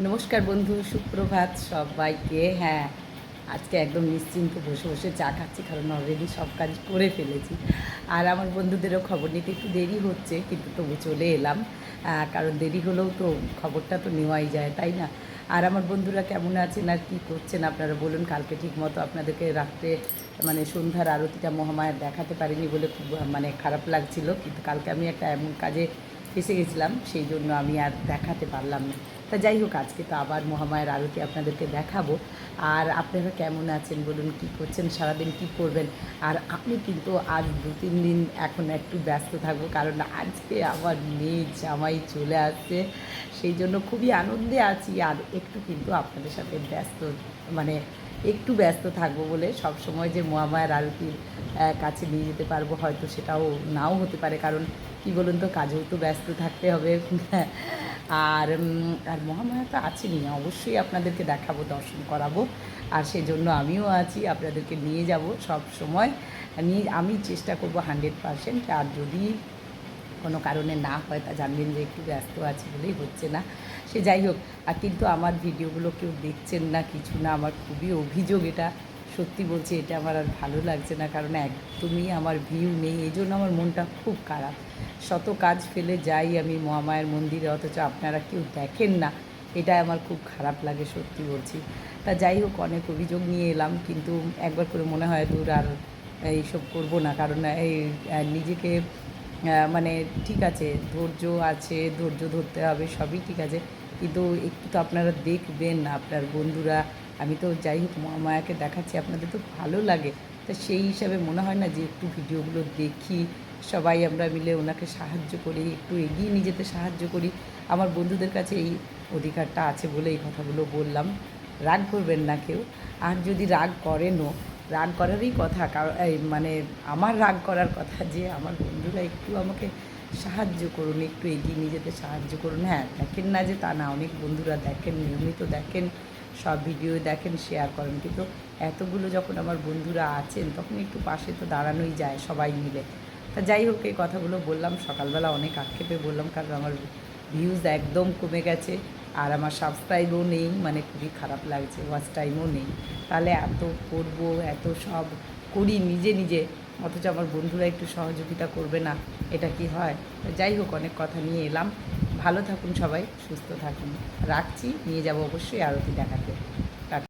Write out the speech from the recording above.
নমস্কার বন্ধু, সুপ্রভাত সবাইকে। হ্যাঁ, আজকে একদম নিশ্চিন্ত বসে বসে চা খাচ্ছি, কারণ অলরেডি সব কাজ করে ফেলেছি। আর আমার বন্ধুদেরও খবর নিতে একটু দেরি হচ্ছে, কিন্তু তবু চলে এলাম। কারণ দেরি হলেও তো খবরটা তো নেওয়াই যায়, তাই না? আর আমার বন্ধুরা কেমন আছেন আর কী করছেন আপনারা বলুন। কালকে ঠিকমতো আপনাদেরকে রাত্রে মানে সন্ধ্যার আরতিটা মহামায়ার দেখাতে পারিনি বলে খুব মানে খারাপ লাগছিল, কিন্তু কালকে আমি একটা এমন কাজে ফেসে গেছিলাম, সেই জন্য আমি আর দেখাতে পারলাম না। তা যাই হোক, আজকে তো আবার মহামায়ার আরতি আপনাদেরকে দেখাবো। আর আপনারা কেমন আছেন বলুন, কী করছেন, সারাদিন কী করবেন। আর আমি কিন্তু আজ 2-3 দিন এখন একটু ব্যস্ত থাকবো, কারণ আজকে আমার মেয়ে জামাই চলে আসছে, সেই জন্য খুবই আনন্দে আছি। আর একটু কিন্তু আপনাদের সাথে মানে একটু ব্যস্ত থাকবো বলে, সব সময় যে মহামায়ার আরতির কাছে নিয়ে যেতে পারবো হয়তো সেটাও নাও হতে পারে, কারণ কী বলুন তো, কাজেও তো ব্যস্ত থাকতে হবে। আর আর মহামায়া তো আছেনই, অবশ্যই আপনাদেরকে দেখাবো, দর্শন করাবো। আর সেজন্য আমিও আছি, আপনাদেরকে নিয়ে যাব সব সময়। আমি চেষ্টা করব 100%। আর যদি কোনো কারণে না হয়, তা জানবেন যে একটু ব্যস্ত আছি বলেই হচ্ছে না। সে যাই হোক, আর কিন্তু আমার ভিডিওগুলো কেউ দেখছেন না, কিছু না, আমার খুবই অভিযোগ এটা। সত্যি বলছি, এটা আমার আর ভালো লাগছে না, কারণ একদমই আমার ভিউ নেই, এই জন্য আমার মনটা খুব খারাপ। শত কাজ ফেলে যাই আমি মহামায়ার মন্দিরে, অথচ আপনারা কেউ দেখেন না, এটা আমার খুব খারাপ লাগে, সত্যি বলছি। তা যাই হোক, অনেক অভিযোগ নিয়ে এলাম, কিন্তু একবার করে মনে হয় দূর আর এইসব করবো না, কারণ এই নিজেকে মানে ঠিক আছে, ধৈর্য আছে, ধৈর্য ধরতে হবে, সবই ঠিক আছে, কিন্তু একটু তো আপনারা দেখবেন, আপনার বন্ধুরা। আমি তো যাই হোক মহামায়াকে দেখাচ্ছি, আপনাদের তো ভালো লাগে, তা সেই হিসাবে মনে হয় না যে একটু ভিডিওগুলো দেখি, সবাই আমরা মিলে ওনাকে সাহায্য করি, একটু এগিয়ে নিয়ে যেতে সাহায্য করি। আমার বন্ধুদের কাছে এই অধিকারটা আছে বলে এই কথাগুলো বললাম, রাগ করবেন না কেউ। আর যদি রাগ করেনও, রাগ করারই কথা, কারণ এই মানে আমার রাগ করার কথা যে আমার বন্ধুরা একটু আমাকে সাহায্য করুন, একটু এগিয়ে নিয়ে যেতে সাহায্য করুন। হ্যাঁ, দেখেন না যে তা না, অনেক বন্ধুরা দেখেন, নিয়মিত দেখেন, সব ভিডিও দেখেন, শেয়ার করেন, কিন্তু এতগুলো যখন আমার বন্ধুরা আছেন, তখন একটু পাশে তো দাঁড়ানোই যায় সবাই মিলে। তা যাই হোক, এই কথাগুলো বললাম সকালবেলা, অনেক আক্ষেপে বললাম, কারণ আমার ভিউজ একদম কমে গেছে, আর আমার সাবস্ক্রাইবও নেই, মানে খুবই খারাপ লাগছে, ওয়াচ টাইমও নেই। তাহলে এত করব, এত সব করি নিজে নিজে, অথচ আমার বন্ধুরা একটু সহযোগিতা করবে না, এটা কি হয়? যাই হোক, অনেক কথা নিয়ে এলাম। ভালো থাকুন সবাই, সুস্থ থাকুন, রাখছি, নিয়ে যাব অবশ্যই আরতি দেখাতে।